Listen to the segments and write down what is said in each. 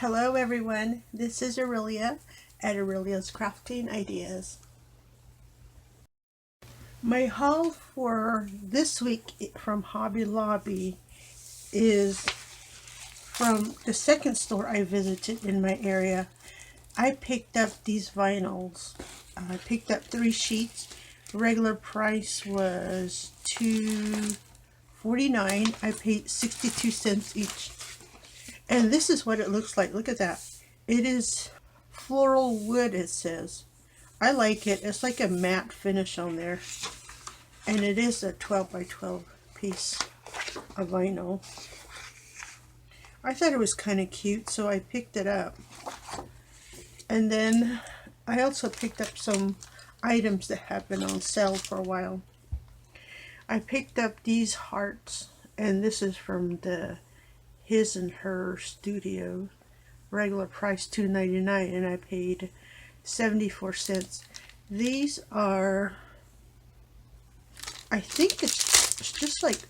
Hello everyone, this is Aurelia at Aurelia's Crafting Ideas. My haul for this week from Hobby Lobby is from the second store I visited in my area. I picked up these vinyls. I picked up 3 sheets. Regular price was $2.49. I paid 62 cents each. And this is what it looks like. Look at that. It is floral wood, it says. I like it. It's like a matte finish on there. And it is a 12 by 12 piece of vinyl. I thought it was kind of cute, so I picked it up. And then I also picked up some items that have been on sale for a while. I picked up these hearts, and this is from the His and Her Studio. Regular price $2.99, and I paid 74 cents. These are, I think it's just like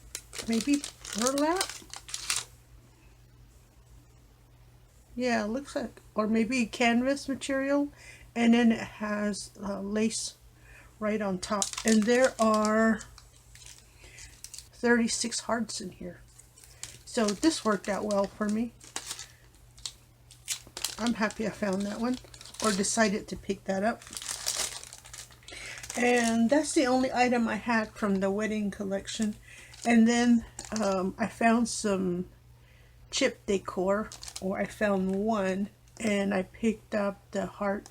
maybe burlap. Yeah, it looks like, or maybe canvas material, and then it has lace right on top. And there are 36 hearts in here. So this worked out well for me. I'm happy I found that one, or decided to pick that up. And that's the only item I had from the wedding collection. And then I found some chip decor, or I found one, and I picked up the heart.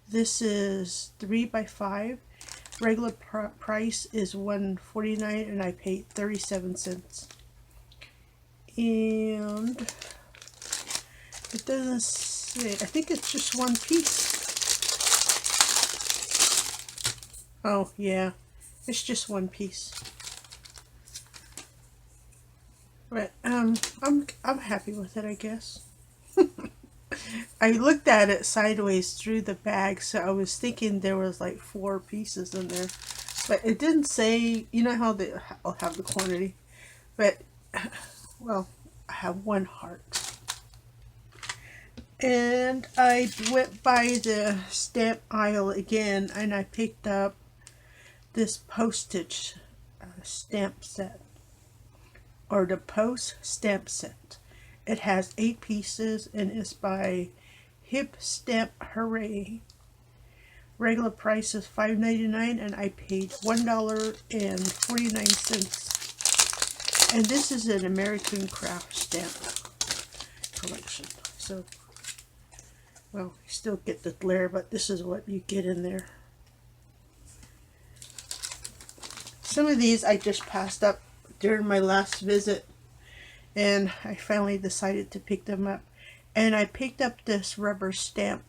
This is 3 by 5. Regular price is $1.49, and I paid 37 cents. And it doesn't say, I think it's just one piece. Oh yeah, it's just one piece. But I'm happy with it, I guess. I looked at it sideways through the bag, so I was thinking there was like 4 pieces in there, but it didn't say. You know how I'll have the quantity, but well, I have one heart. And I went by the stamp aisle again, and I picked up this postage stamp set, or the post stamp set. It has 8 pieces, and it's by Hip Stamp Hooray. Regular price is $5.99, and I paid $1.49. And this is an American craft stamp collection. So, well, you still get the glare, but this is what you get in there. Some of these I just passed up during my last visit, and I finally decided to pick them up. And I picked up this rubber stamp,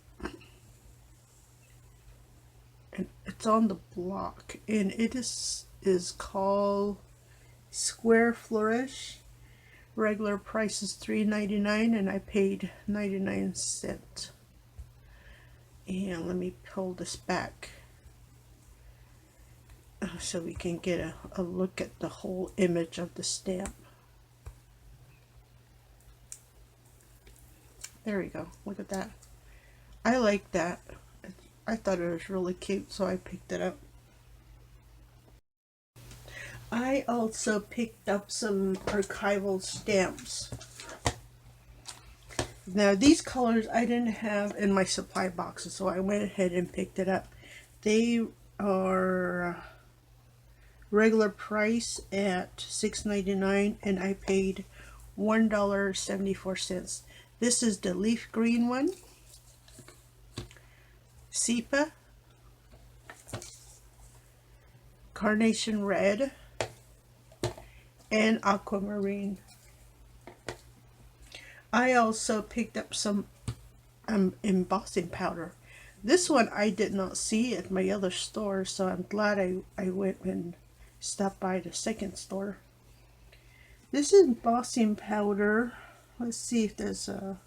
and it's on the block, and it is called Square Flourish. Regular price is $3.99, and I paid 99 cents. And let me pull this back so we can get a look at the whole image of the stamp. There we go. Look at that. I like that. I thought it was really cute, so I picked it up. I also picked up some archival stamps. Now these colors I didn't have in my supply boxes, so I went ahead and picked it up. They are regular price at $6.99, and I paid $1.74. This is the leaf green one, sepia, carnation red, and aquamarine. I also picked up some embossing powder. This one I did not see at my other store, so I'm glad I went and stopped by the second store. This is embossing powder. Let's see if there's a,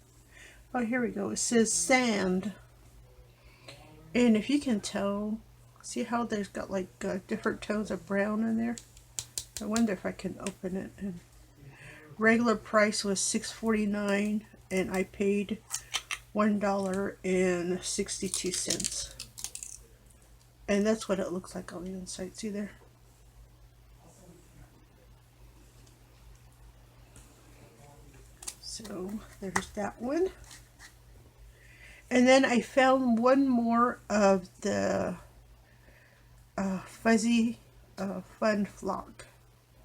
oh, here we go. It says sand. And if you can tell, see how there's got like different tones of brown in there? I wonder if I can open it. And regular price was $6.49, and I paid $1.62. And that's what it looks like on the inside. See there? So there's that one. And then I found one more of the fuzzy fun flock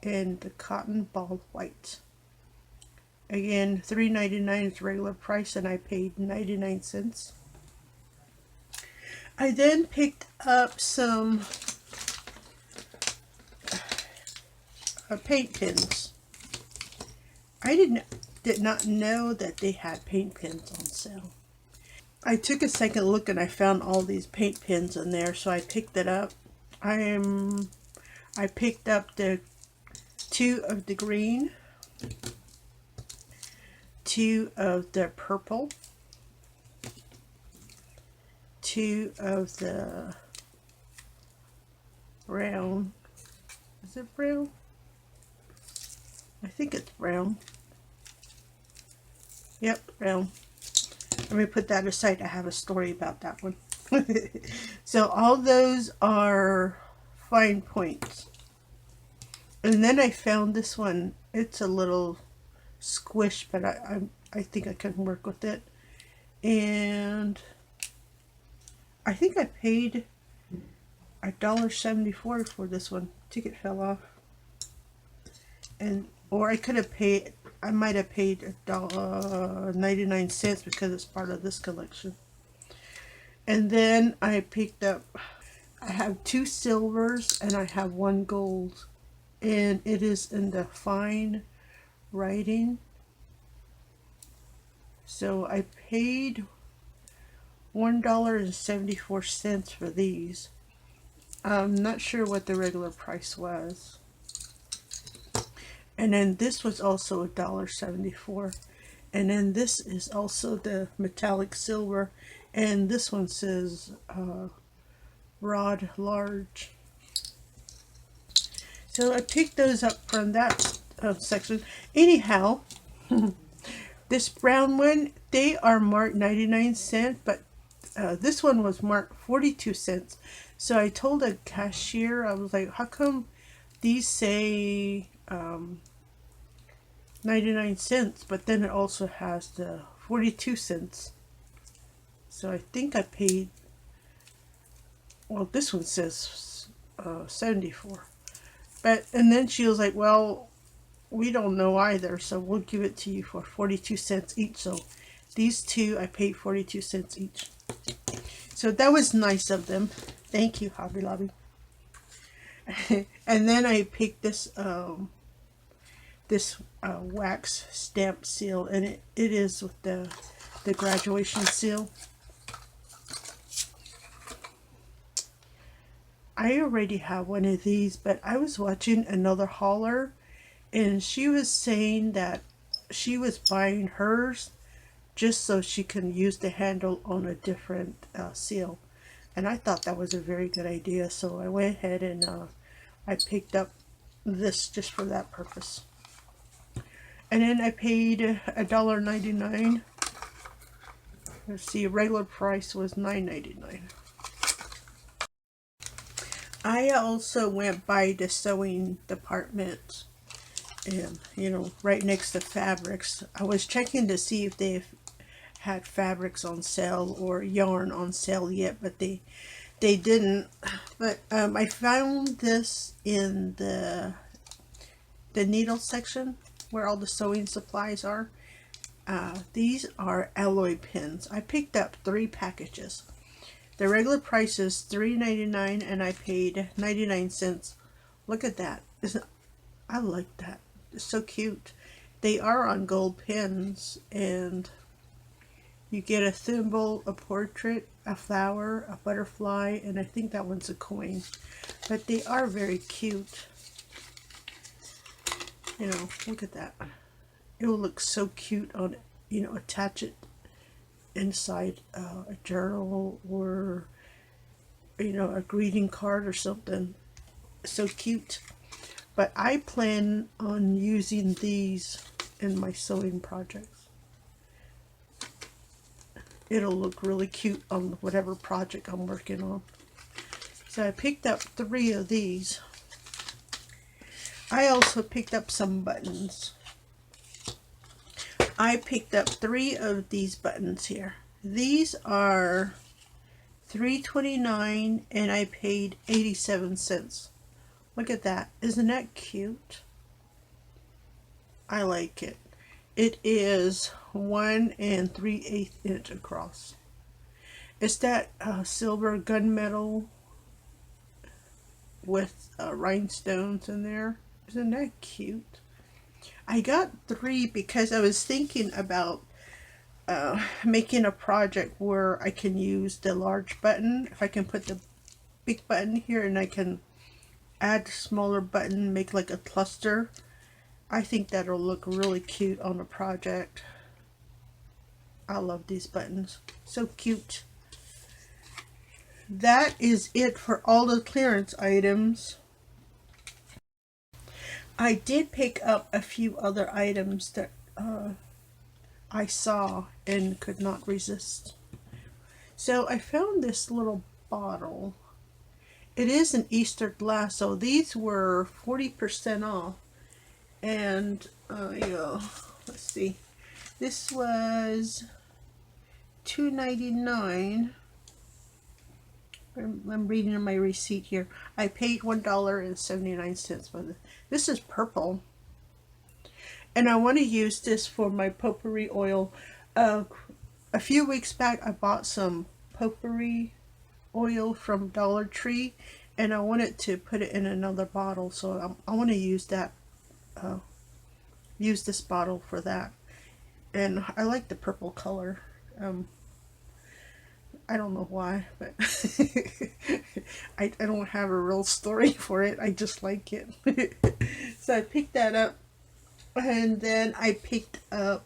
in the cotton ball white. Again, $3.99 is regular price, and I paid 99 cents. I then picked up some paint pens. I did not know that they had paint pens on sale. I took a second look and I found all these paint pens in there, so I picked it up. I picked up the 2 of the green, 2 of the purple, 2 of the brown. Is it brown? I think it's brown. Yep, brown. Let me put that aside. I have a story about that one. So all those are fine points. And then I found this one. It's a little squish, but I think I can work with it. And I think I paid $1.74 for this one. Ticket fell off. Or I could have paid, I might have paid $1.99 because it's part of this collection. And then I picked up, I have 2 silvers and I have 1 gold. And it is in the fine writing. So I paid $1.74 for these. I'm not sure what the regular price was. And then this was also $1.74. And then this is also the metallic silver. And this one says rod large. So I picked those up from that section. Anyhow, this brown one, they are marked 99 cents, but this one was marked 42 cents. So I told the cashier, I was like, how come these say 99 cents, but then it also has the 42 cents. So I think I paid, well, this one says 74. But, and then she was like, well, we don't know either, so we'll give it to you for 42 cents each. So these 2, I paid 42 cents each. So that was nice of them. Thank you, Hobby Lobby. And then I picked this wax stamp seal, and it is with the graduation seal. I already have one of these, but I was watching another hauler, and she was saying that she was buying hers just so she can use the handle on a different seal. And I thought that was a very good idea, so I went ahead and I picked up this just for that purpose. And then I paid $1.99. Let's see, regular price was $9.99. I also went by the sewing department, and right next to fabrics. I was checking to see if they had fabrics on sale or yarn on sale yet, but they didn't. But I found this in the needle section where all the sewing supplies are. These are alloy pins. I picked up 3 packages. The regular price is $3.99 and I paid 99 cents. Look at that. I like that. It's so cute. They are on gold pins, and you get a thimble, a portrait, a flower, a butterfly, and I think that one's a coin. But they are very cute. Look at that. It will look so cute on, attach it inside a journal or, a greeting card or something. So cute. But I plan on using these in my sewing projects. it'll look really cute on whatever project I'm working on. So I picked up 3 of these. I also picked up some buttons. I picked up 3 of these buttons here. These are $3.29 and I paid 87 cents. Look at that. Isn't that cute? I like it. It is 1 3/8 inch across. It's that silver gunmetal with rhinestones in there. Isn't that cute? I got 3 because I was thinking about making a project where I can use the large button. If I can put the big button here and I can add the smaller button, make like a cluster. I think that'll look really cute on a project. I love these buttons. So cute. That is it for all the clearance items. I did pick up a few other items that I saw and could not resist. So I found this little bottle. It is an Easter glass, so these were 40% off. And yeah, let's see. This was $2.99. I'm reading in my receipt here. I paid $1.79 for this. This is purple. And I want to use this for my potpourri oil. A few weeks back I bought some potpourri oil from Dollar Tree and I wanted to put it in another bottle, so I want to use that use this bottle for that. And I like the purple color. I don't know why, but I don't have a real story for it. I just like it. So I picked that up. And then I picked up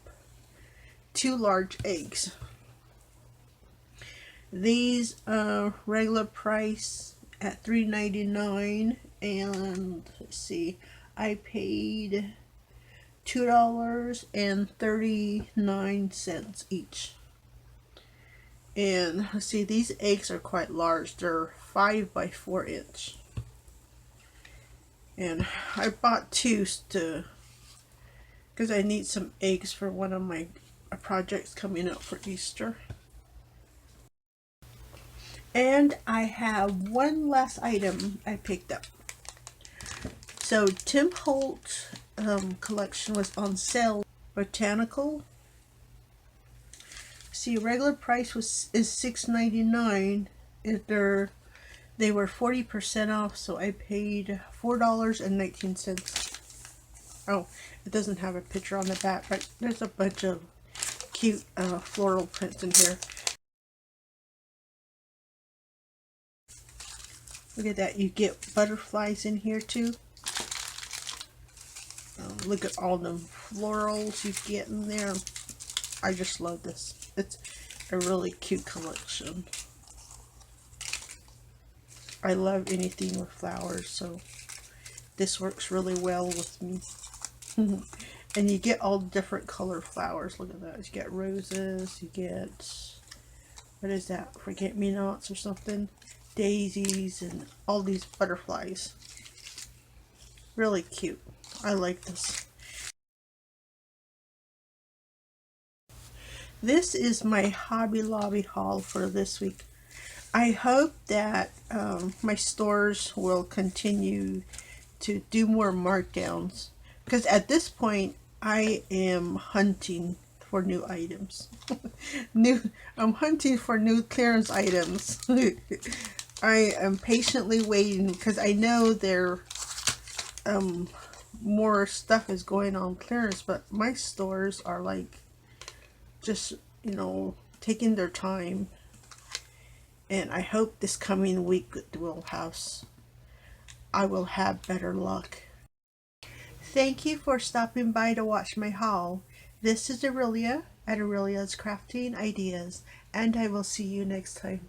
2 large eggs. These are regular price at $3.99, and let's see, I paid $2.39 each. And let's see, these eggs are quite large. They're 5 by 4 inch. And I bought 2 because I need some eggs for one of my projects coming up for Easter. And I have one last item I picked up. So Tim Holtz collection was on sale. Botanical. See, regular price is $6.99. They were 40% off, so I paid $4.19. Oh, it doesn't have a picture on the back, but there's a bunch of cute floral prints in here. Look at that. You get butterflies in here too. Look at all the florals you get in there. I just love this. It's a really cute collection. I love anything with flowers, so this works really well with me. And you get all different color flowers. Look at that. You get roses, you get, what is that, forget-me-nots or something, daisies, and all these butterflies. Really cute. I like this. This is my Hobby Lobby haul for this week. I hope that my stores will continue to do more markdowns, because at this point I am hunting for new items. I'm hunting for new clearance items. I am patiently waiting because I know there more stuff is going on clearance, but my stores are like just, taking their time. And I hope this coming week I will have better luck. Thank you for stopping by to watch my haul. This is Aurelia at Aurelia's Crafting Ideas, and I will see you next time.